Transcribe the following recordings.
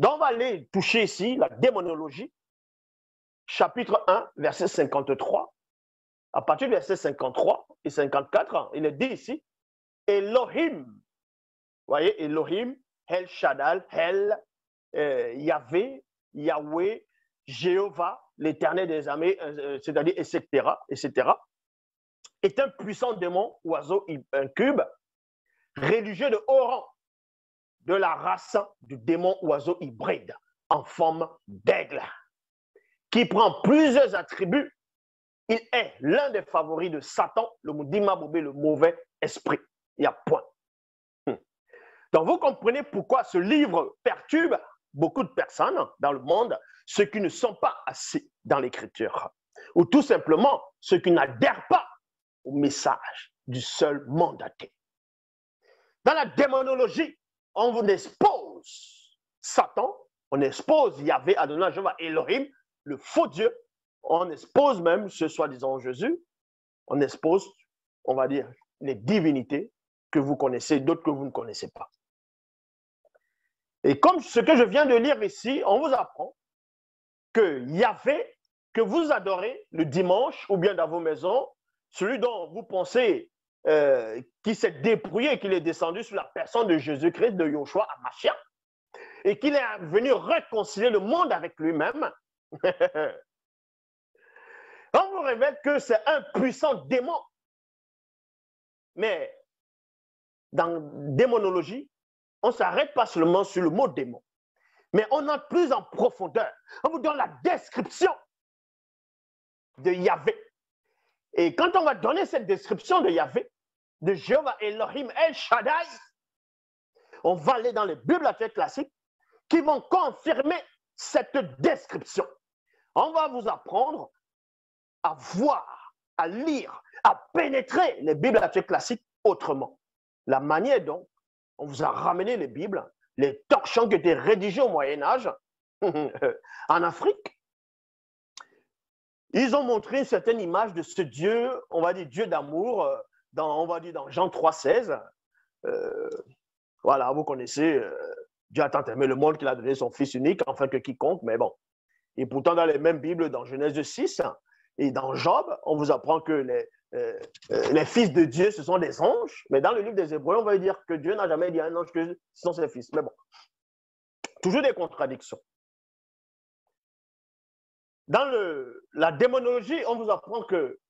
Donc, on va aller toucher ici la démonologie, chapitre 1, verset 53. À partir du verset 53 et 54, il est dit ici, Elohim, vous voyez, Elohim, El Shaddai, El, Yahvé, Yahweh, Jéhovah, l'éternel des armées, c'est-à-dire, etc., est un puissant démon, oiseau, un cube, religieux de haut rang, de la race du démon oiseau hybride, en forme d'aigle, qui prend plusieurs attributs. Il est l'un des favoris de Satan, le Moudima Bobé, le mauvais esprit. Il y a point. Donc, vous comprenez pourquoi ce livre perturbe beaucoup de personnes dans le monde, ceux qui ne sont pas assis dans l'Écriture, ou tout simplement ceux qui n'adhèrent pas au message du seul mandaté. Dans la démonologie, on vous expose Satan, on expose Yahvé, Adonai, Jéhovah, Elohim, le faux Dieu, on expose même ce soi-disant Jésus, on expose, on va dire, les divinités que vous connaissez, d'autres que vous ne connaissez pas. Et comme ce que je viens de lire ici, on vous apprend que Yahvé, que vous adorez le dimanche ou bien dans vos maisons, celui dont vous pensez qui s'est dépouillé, qu'il est descendu sur la personne de Jésus-Christ, de Yoshua à Mashiach, et qu'il est venu réconcilier le monde avec lui-même, on vous révèle que c'est un puissant démon. Mais dans démonologie, on ne s'arrête pas seulement sur le mot démon, mais on entre plus en profondeur. On vous donne la description de Yahvé. Et quand on va donner cette description de Yahvé, de Jéhovah Elohim El Shaddai, on va aller dans les bibliothèques classiques qui vont confirmer cette description. On va vous apprendre à voir, à lire, à pénétrer les bibliothèques classiques autrement. La manière dont on vous a ramené les Bibles, les torchons qui étaient rédigés au Moyen-Âge en Afrique. Ils ont montré une certaine image de ce Dieu, on va dire Dieu d'amour, on va dire dans Jean 3,16. Voilà, vous connaissez, Dieu a tant aimé le monde qu'il a donné son Fils unique, enfin que quiconque, mais bon. Et pourtant, dans les mêmes Bibles, dans Genèse 6 et dans Job, on vous apprend que les fils de Dieu, ce sont des anges. Mais dans le livre des Hébreux, on va dire que Dieu n'a jamais dit à un ange que ce sont ses fils. Mais bon, toujours des contradictions. Dans la démonologie, on vous apprend que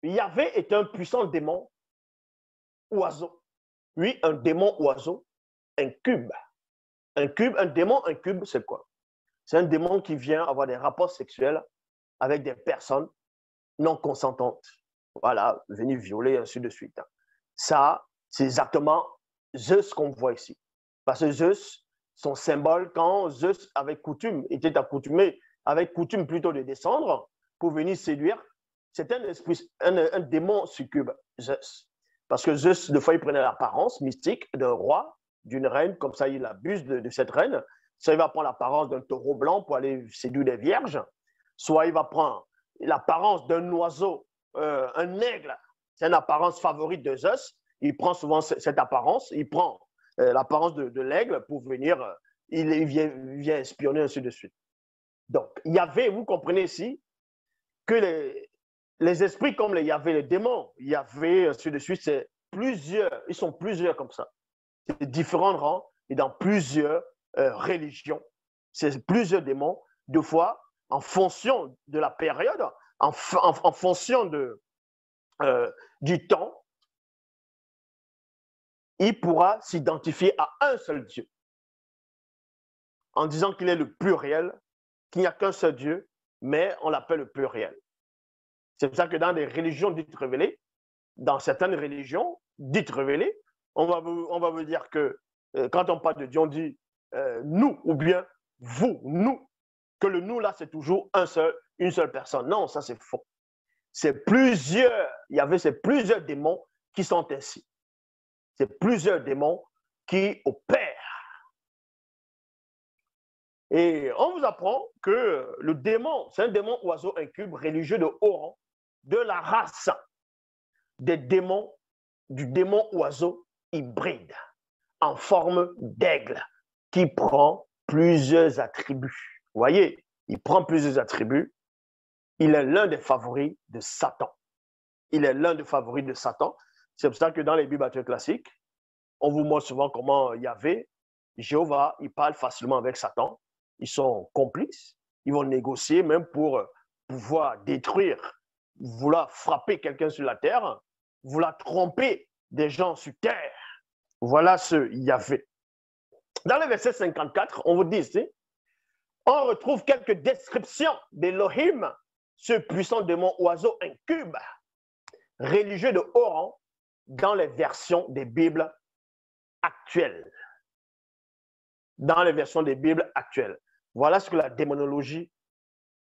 Yahvé est un puissant démon oiseau. Oui, un démon oiseau, un cube. Un cube, un démon, un cube, c'est quoi? C'est un démon qui vient avoir des rapports sexuels avec des personnes non consentantes. Voilà, venir violer, ainsi de suite. Ça, c'est exactement Zeus qu'on voit ici. Parce que Zeus, son symbole, quand Zeus avait coutume, était accoutumé, avec coutume plutôt de descendre pour venir séduire, c'est un esprit, un démon succube, Zeus. Parce que Zeus, de fois, il prenait l'apparence mystique d'un roi, d'une reine, comme ça, il abuse de cette reine. Soit il va prendre l'apparence d'un taureau blanc pour aller séduire des vierges, soit il va prendre l'apparence d'un oiseau, un aigle, c'est une apparence favorite de Zeus. Il prend souvent cette apparence, il prend l'apparence de l'aigle pour venir, il vient espionner, ainsi de suite. Donc, Yahvé, vous comprenez ici que les esprits comme les Yahvé, les démons, Yahvé, ainsi de suite, c'est plusieurs, ils sont plusieurs comme ça. C'est différents rangs et dans plusieurs religions. C'est plusieurs démons, deux fois, en fonction de la période, en fonction du temps, il pourra s'identifier à un seul Dieu. En disant qu'il est le pluriel, qu'il n'y a qu'un seul Dieu, mais on l'appelle le pluriel. C'est pour ça que dans les religions dites révélées, dans certaines religions dites révélées, on va vous dire que quand on parle de Dieu, on dit nous ou bien vous, nous. Que le nous là, c'est toujours une seule personne. Non, ça c'est faux. C'est plusieurs, c'est plusieurs démons qui sont ainsi. C'est plusieurs démons qui opèrent. Et on vous apprend que le démon, c'est un démon oiseau incube religieux de haut rang, de la race des démons, du démon oiseau hybride, en forme d'aigle, qui prend plusieurs attributs. Vous voyez, il prend plusieurs attributs. Il est l'un des favoris de Satan. Il est l'un des favoris de Satan. C'est pour ça que dans les Bibles classiques, on vous montre souvent comment Yahvé, Jéhovah, il parle facilement avec Satan. Ils sont complices. Ils vont négocier même pour pouvoir détruire, vouloir frapper quelqu'un sur la terre, vouloir tromper des gens sur terre. Voilà ce Yahvé. Dans le verset 54, on vous dit ici, on retrouve quelques descriptions d'Elohim, ce puissant démon oiseau incube, religieux de haut rang, dans les versions des Bibles actuelles. Dans les versions des Bibles actuelles. Voilà ce que la démonologie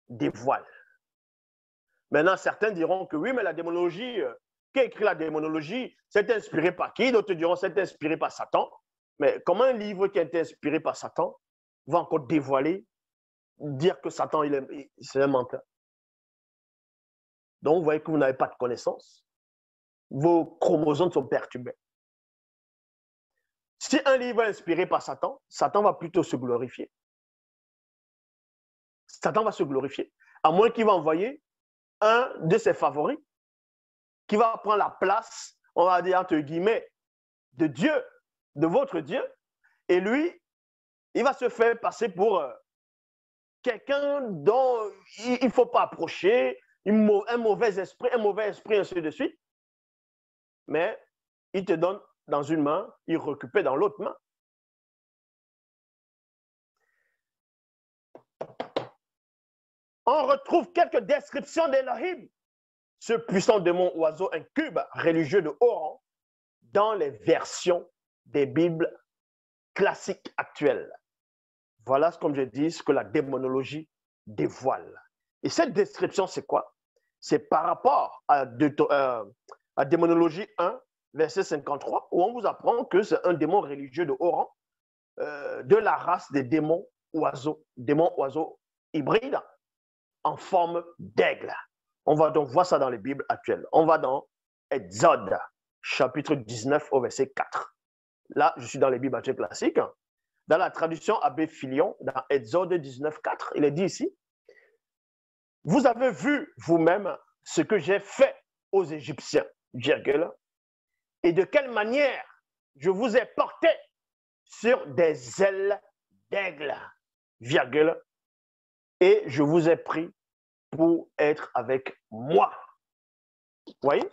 dévoile. Maintenant, certains diront que oui, mais la démonologie, qui a écrit la démonologie, c'est inspiré par qui? D'autres diront c'est inspiré par Satan. Mais comment un livre qui a été inspiré par Satan va encore dévoiler, dire que Satan, c'est un menteur? Donc, vous voyez que vous n'avez pas de connaissance. Vos chromosomes sont perturbés. Si un livre est inspiré par Satan, Satan va plutôt se glorifier. Satan va se glorifier. À moins qu'il va envoyer un de ses favoris qui va prendre la place, on va dire entre guillemets, de Dieu, de votre Dieu. Et lui, il va se faire passer pour quelqu'un dont il ne faut pas approcher, un mauvais esprit, ainsi de suite. Mais il te donne dans une main, il récupère dans l'autre main. On retrouve quelques descriptions d'Elohim, ce puissant démon oiseau incube religieux de haut rang, dans les versions des Bibles classiques actuelles. Voilà, comme je dis, ce que la démonologie dévoile. Et cette description, c'est quoi? C'est par rapport à Démonologie 1, verset 53, où on vous apprend que c'est un démon religieux de haut rang, de la race des démons oiseaux hybrides, en forme d'aigle. On va donc voir ça dans les Bibles actuelles. On va dans Exode, chapitre 19, au verset 4. Là, je suis dans les Bibles actuelles classiques. Dans la traduction Abbé Filion, dans Exode 19, 4, il est dit ici, « Vous avez vu vous-même ce que j'ai fait aux Égyptiens, virgule, et de quelle manière je vous ai porté sur des ailes d'aigle, virgule, et je vous ai pris pour être avec moi. » Voyez?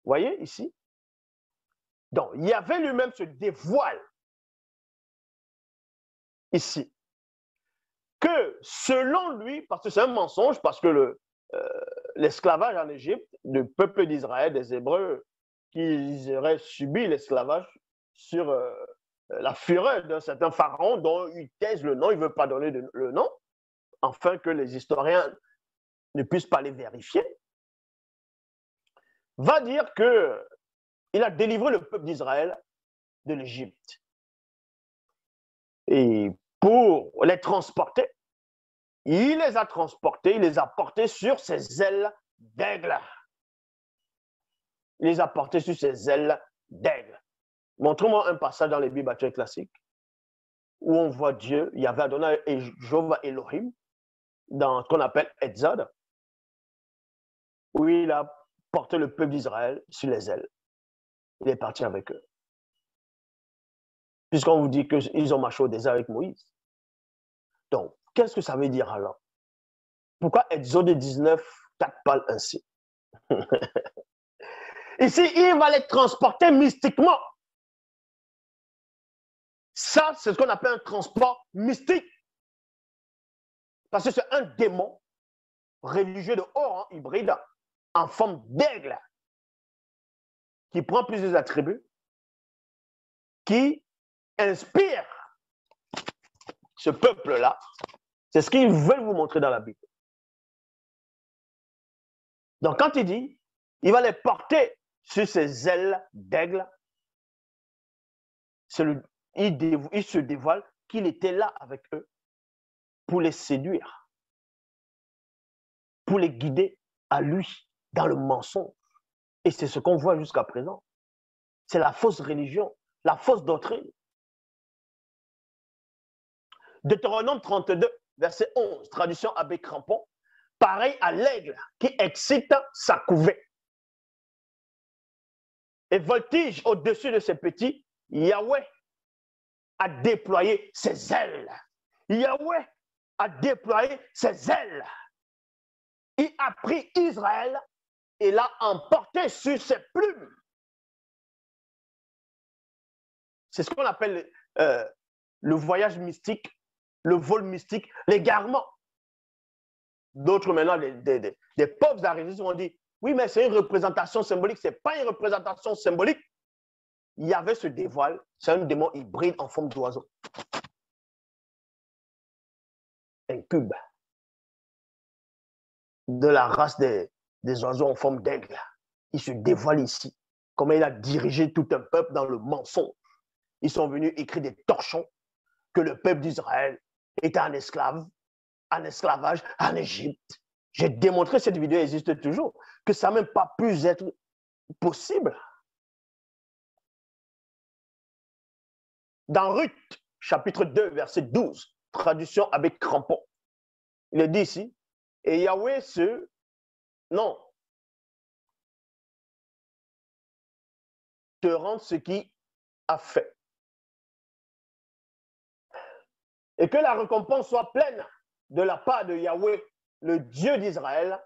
Voyez ici? Donc, Yahvé lui-même se dévoile ici. Que selon lui, parce que c'est un mensonge, parce que l'esclavage en Égypte, le peuple d'Israël, des Hébreux, qui auraient subi l'esclavage sur la fureur d'un certain pharaon dont il taise le nom, il ne veut pas donner le nom, afin que les historiens ne puissent pas les vérifier, va dire qu'il a délivré le peuple d'Israël de l'Égypte. Et pour les transporter, il les a transportés, il les a portés sur ses ailes d'aigle. Il les a portés sur ses ailes d'aigle. Montre-moi un passage dans les Bibles actuelles classiques où on voit Dieu, Yahvé Adonai et Jéhovah Elohim, dans ce qu'on appelle Exode, où il a porté le peuple d'Israël sur les ailes. Il est parti avec eux. Puisqu'on vous dit qu'ils ont marché au désert avec Moïse. Donc, qu'est-ce que ça veut dire alors? Pourquoi Exode 19, 4 parle ainsi? Ici, il va les transporter mystiquement. Ça, c'est ce qu'on appelle un transport mystique. Parce que c'est un démon religieux de haut rang, hybride, en forme d'aigle, qui prend plusieurs attributs, qui inspire ce peuple-là. C'est ce qu'ils veulent vous montrer dans la Bible. Donc, quand il dit, il va les porter sur ses ailes d'aigle, il se dévoile qu'il était là avec eux pour les séduire, pour les guider à lui dans le mensonge. Et c'est ce qu'on voit jusqu'à présent. C'est la fausse religion, la fausse doctrine. Deutéronome 32, verset 11, traduction Abbé Crampon, pareil à l'aigle qui excite sa couvée. Et voltige au-dessus de ses petits, Yahweh a déployé ses ailes. Yahweh a déployé ses ailes. Il a pris Israël et l'a emporté sur ses plumes. C'est ce qu'on appelle le voyage mystique, le vol mystique, l'égarement. D'autres maintenant, des pauvres arrivistes vont dire, oui, mais c'est une représentation symbolique. Ce n'est pas une représentation symbolique. Il y avait ce dévoile, c'est un démon hybride en forme d'oiseau. Un cube de la race des oiseaux en forme d'aigle. Il se dévoile ici. Comment il a dirigé tout un peuple dans le mensonge. Ils sont venus écrire des torchons que le peuple d'Israël était en esclavage en Égypte. J'ai démontré, cette vidéo existe toujours, que ça n'a même pas pu être possible. Dans Ruth, chapitre 2, verset 12, traduction avec Crampon, il est dit ici, et Yahweh te rend ce qu'il a fait. Et que la récompense soit pleine de la part de Yahweh, le Dieu d'Israël,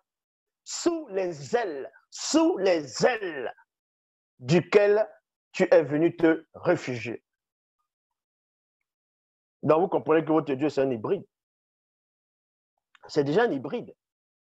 sous les ailes duquel tu es venu te réfugier. Donc vous comprenez que votre Dieu, c'est un hybride. C'est déjà un hybride.